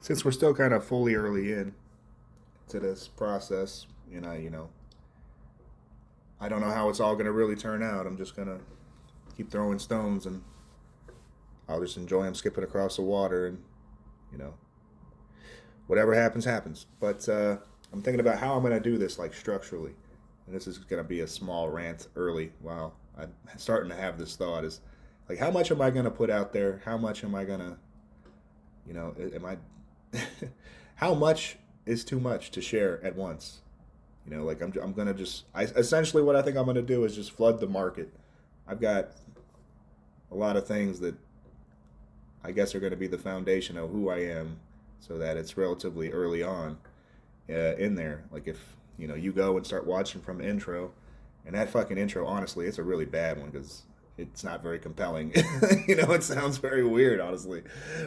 Since we're still kind of fully early in to this process, I don't know how it's all going to really turn out. I'm just going to keep throwing stones and I'll just enjoy them skipping across the water and, you know, whatever happens, happens. But I'm thinking about how I'm going to do this, like structurally. And this is going to be a small rant early while I'm starting to have this thought is like, how much am I going to put out there? How much am I going to, am I, how much is too much to share at once? Like I'm gonna essentially what I think I'm gonna do is just flood the market. I've got a lot of things that I guess are gonna be the foundation of who I am, so that it's relatively early on in there. Like if you go and start watching from intro, and that fucking intro, honestly, it's a really bad one because it's not very compelling. It sounds very weird, honestly.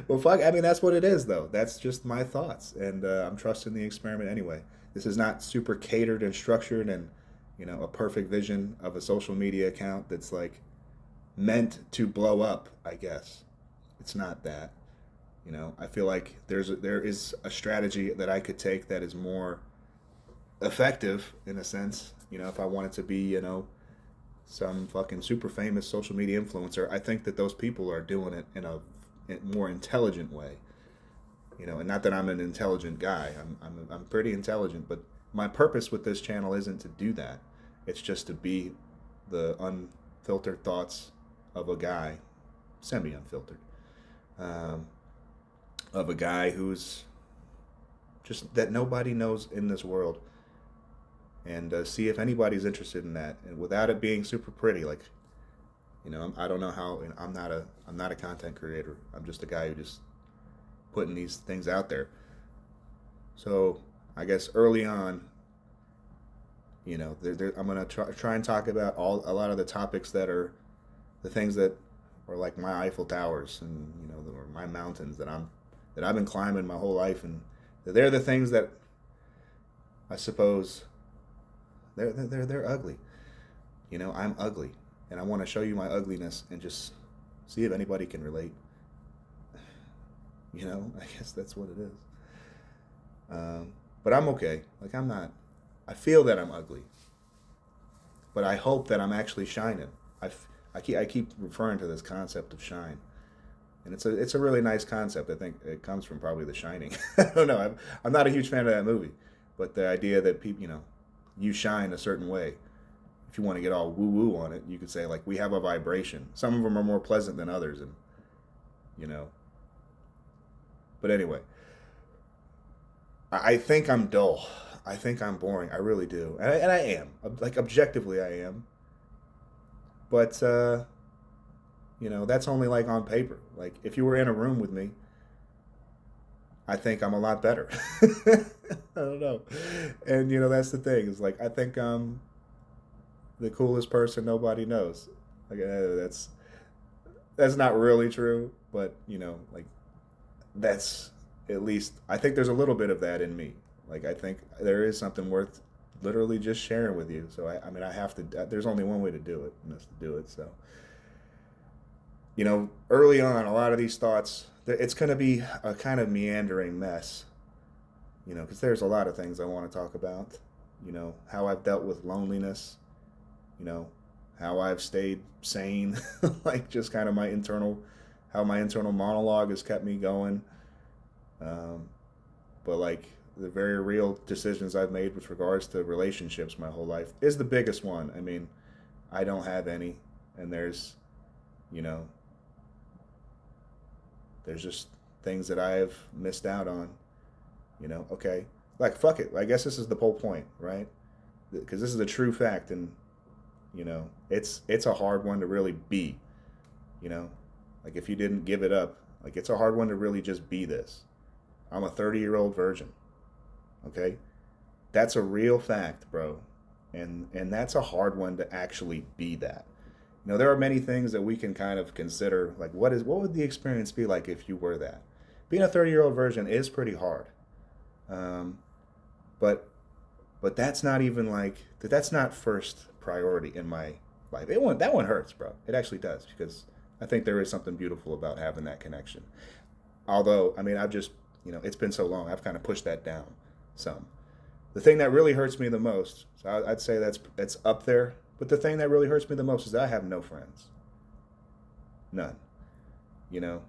Well, fuck, I mean, that's what it is, though. That's just my thoughts, and I'm trusting the experiment anyway. This is not super catered and structured and, a perfect vision of a social media account that's like meant to blow up, I guess. It's not that. I feel like there is a strategy that I could take that is more effective in a sense. If I wanted to be, some fucking super famous social media influencer, I think that those people are doing it in a more intelligent way. And not that I'm an intelligent guy. I'm pretty intelligent, but my purpose with this channel isn't to do that. It's just to be the unfiltered thoughts of a guy, semi-unfiltered, um, of a guy who's just that nobody knows in this world, and see if anybody's interested in that, and without it being super pretty. Like, I don't know how. I'm not a content creator. I'm just a guy who just putting these things out there. So I guess early on, I'm gonna try and talk about a lot of the topics that are the things that are like my Eiffel Towers and or my mountains that I've been climbing my whole life, and they're the things that I suppose they're ugly. I'm ugly, and I want to show you my ugliness and just see if anybody can relate. I guess that's what it is. But I'm okay. Like I'm not. I feel that I'm ugly, but I hope that I'm actually shining. I keep referring to this concept of shine, and it's a really nice concept. I think it comes from probably The Shining. I don't know. I'm not a huge fan of that movie, but the idea that people, you shine a certain way. If you want to get all woo woo on it, you could say like we have a vibration. Some of them are more pleasant than others, and you know. But anyway, I think I'm dull. I think I'm boring. I really do, and I am. Like objectively, I am. But that's only like on paper. Like if you were in a room with me, I think I'm a lot better. I don't know, and that's the thing. Is like I think I'm the coolest person nobody knows. Like that's not really true, but like that's at least I think there's a little bit of that in me. Like I think there is something worth literally just sharing with you. So I mean I have to. There's only one way to do it, and that's to do it. So early on, a lot of these thoughts, it's going to be a kind of meandering mess. Because there's a lot of things I want to talk about. How I've dealt with loneliness. How I've stayed sane, like just kind of how my internal monologue has kept me going. But like the very real decisions I've made with regards to relationships my whole life is the biggest one. I mean, I don't have any, and you know, there's just things that I have missed out on. Okay, like fuck it. I guess this is the whole point, right? Because this is a true fact, and it's a hard one to really be. Like if you didn't give it up, like it's a hard one to really just be this. I'm a 30-year-old virgin. Okay, that's a real fact, bro, and that's a hard one to actually be that. There are many things that we can kind of consider, like what would the experience be like if you were that? Being a 30-year-old virgin is pretty hard, um, but that's not even like that's not first priority in my life. That one hurts, bro. It actually does because I think there is something beautiful about having that connection. Although, I mean, I've just It's been so long. I've kind of pushed that down some. The thing that really hurts me the most, so I'd say that's up there. But the thing that really hurts me the most is that I have no friends. None. You know,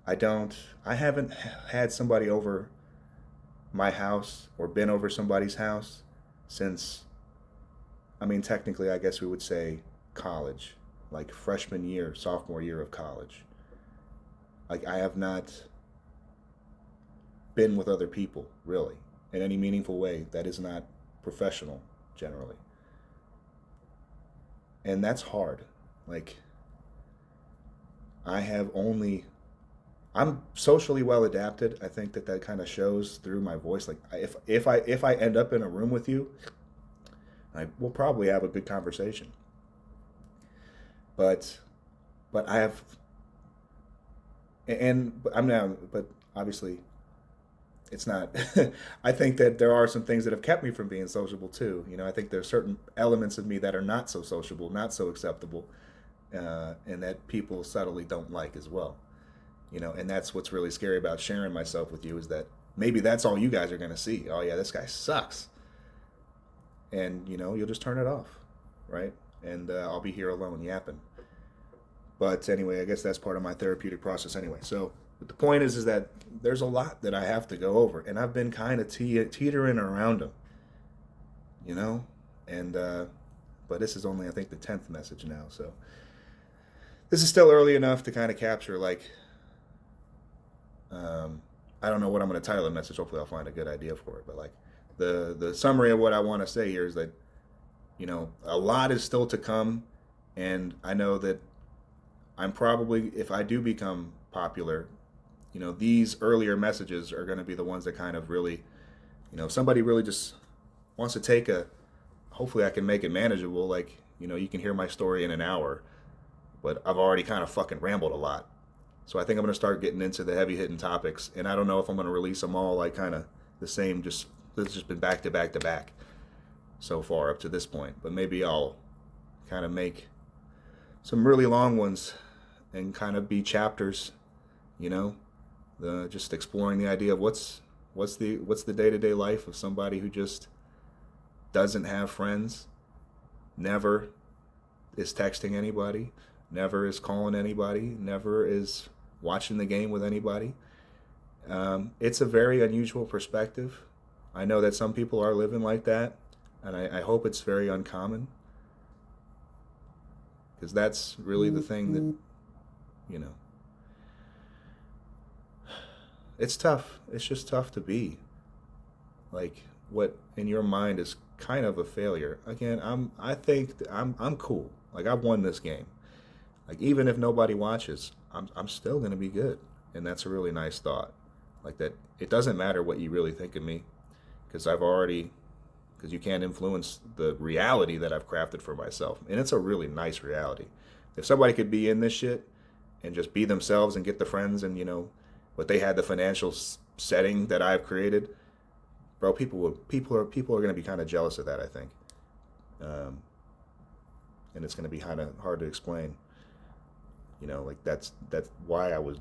I haven't had somebody over my house or been over somebody's house since, I mean, technically, I guess we would say college, like freshman year, sophomore year of college. Like, I have not been with other people, really, in any meaningful way that is not professional, generally. And that's hard. Like, I have only I'm socially well adapted. I think that kind of shows through my voice. Like if I end up in a room with you, I will probably have a good conversation. But I have, and I'm now, but obviously it's not. I think that there are some things that have kept me from being sociable too. I think there are certain elements of me that are not so sociable, not so acceptable, and that people subtly don't like as well. And that's what's really scary about sharing myself with you is that maybe that's all you guys are going to see. Oh yeah, this guy sucks. And you'll just turn it off, right? And I'll be here alone yapping. But anyway, I guess that's part of my therapeutic process anyway. So but the point is that there's a lot that I have to go over, and I've been kind of teetering around them, and but this is only, I think, the 10th message now. So this is still early enough to kind of capture, like, I don't know what I'm going to title the message. Hopefully I'll find a good idea for it. But like the summary of what I want to say here is that, a lot is still to come. And I know that I'm probably, if I do become popular, these earlier messages are going to be the ones that kind of really, if somebody really just wants to hopefully I can make it manageable. Like, you can hear my story in an hour, but I've already kind of fucking rambled a lot. So I think I'm going to start getting into the heavy hitting topics, and I don't know if I'm going to release them all like kind of the same. It's just been back to back to back so far up to this point. But maybe I'll kind of make some really long ones and kind of be chapters. Just exploring the idea of what's the day to day life of somebody who just doesn't have friends, never is texting anybody, never is calling anybody, never is watching the game with anybody. It's a very unusual perspective. I know that some people are living like that, and I hope it's very uncommon, because that's really the thing that, it's tough. It's just tough to be like what in your mind is kind of a failure. Again, I think I'm cool. Like, I've won this game. Like, even if nobody watches, I'm still going to be good. And that's a really nice thought. Like, that it doesn't matter what you really think of me, because you can't influence the reality that I've crafted for myself. And it's a really nice reality. If somebody could be in this shit and just be themselves and get the friends and, but they had the financial setting that I've created, bro, people are going to be kind of jealous of that, I think. And it's going to be kind of hard to explain. Like that's why I was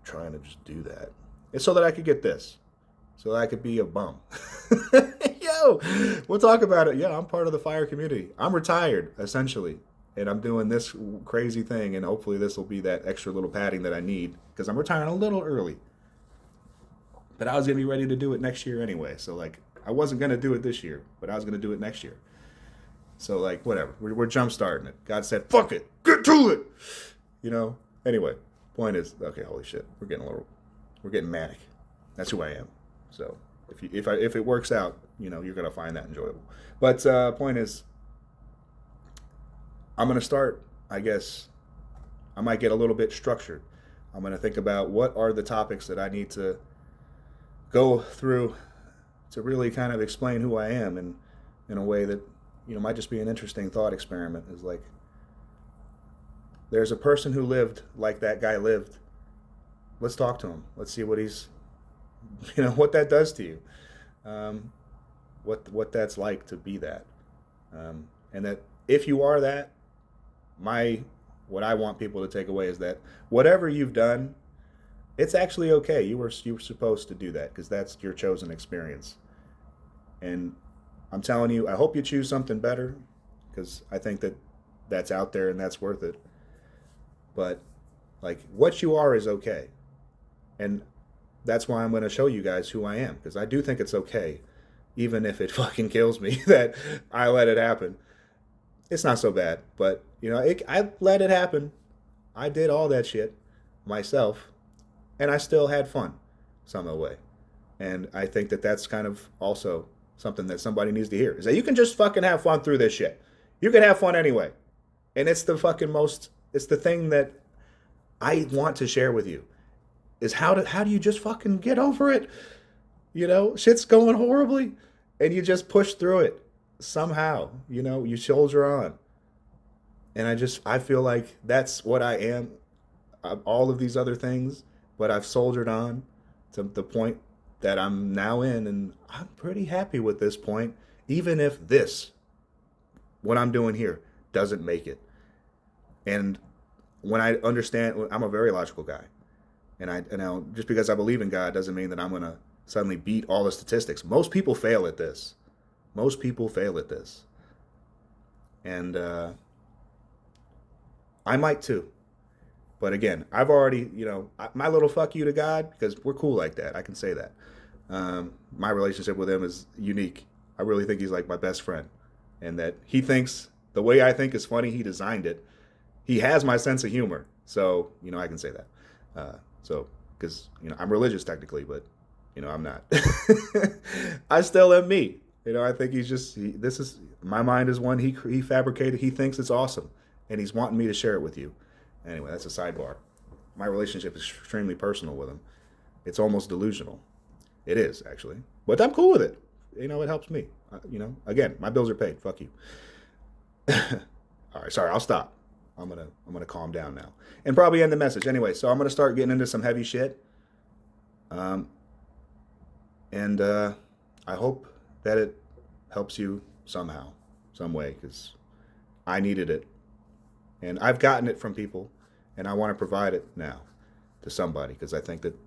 trying to just do that. It's so that I could get this. So that I could be a bum. Yo, we'll talk about it. Yeah, I'm part of the fire community. I'm retired, essentially. And I'm doing this crazy thing. And hopefully this will be that extra little padding that I need. Because I'm retiring a little early. But I was going to be ready to do it next year anyway. So, like, I wasn't going to do it this year. But I was going to do it next year. So, like, whatever. We're jump starting it. God said, fuck it. Get to it. Anyway, point is, okay, holy shit, we're getting manic. That's who I am. So if it works out, you're gonna find that enjoyable. But point is, I'm gonna start. I guess I might get a little bit structured. I'm gonna think about what are the topics that I need to go through to really kind of explain who I am, and in a way that might just be an interesting thought experiment. Is like, there's a person who lived like that guy lived. Let's talk to him. Let's see what he's, what that does to you. What that's like to be that. And that if you are that, what I want people to take away is that whatever you've done, It's actually okay. You were supposed to do that because that's your chosen experience. And I'm telling you, I hope you choose something better because I think that that's out there and that's worth it. But like what you are is okay. And that's why I'm going to show you guys who I am because I do think it's okay, even if it fucking kills me that I let it happen. It's not so bad, but I let it happen. I did all that shit myself, and I still had fun some of the way. And I think that that's kind of also something that somebody needs to hear is that you can just fucking have fun through this shit. You can have fun anyway, and it's the fucking most. It's the thing that I want to share with you is how do you just fucking get over it? Shit's going horribly, and you just push through it somehow. You soldier on, and I feel like that's what I am. All of these other things, but I've soldiered on to the point that I'm now in, and I'm pretty happy with this point, even if what I'm doing here, doesn't make it. And when I understand, I'm a very logical guy, just because I believe in God doesn't mean that I'm gonna suddenly beat all the statistics. Most people fail at this. Most people fail at this, and I might too. But again, I've already, my little fuck you to God, because we're cool like that. I can say that. My relationship with him is unique. I really think he's like my best friend. And that he thinks the way I think is funny, he designed it. He has my sense of humor. So, I can say that. Because, I'm religious technically, but, I'm not. I still am me. I think my mind is one he fabricated. He thinks it's awesome. And he's wanting me to share it with you. Anyway, that's a sidebar. My relationship is extremely personal with him. It's almost delusional. It is, actually. But I'm cool with it. It helps me. Again, my bills are paid. Fuck you. All right, sorry, I'll stop. I'm gonna calm down now. And probably end the message. Anyway, so I'm gonna start getting into some heavy shit. And I hope that it helps you somehow, some way, because I needed it. And I've gotten it from people, and I want to provide it now to somebody because I think that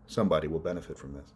somebody will benefit from this.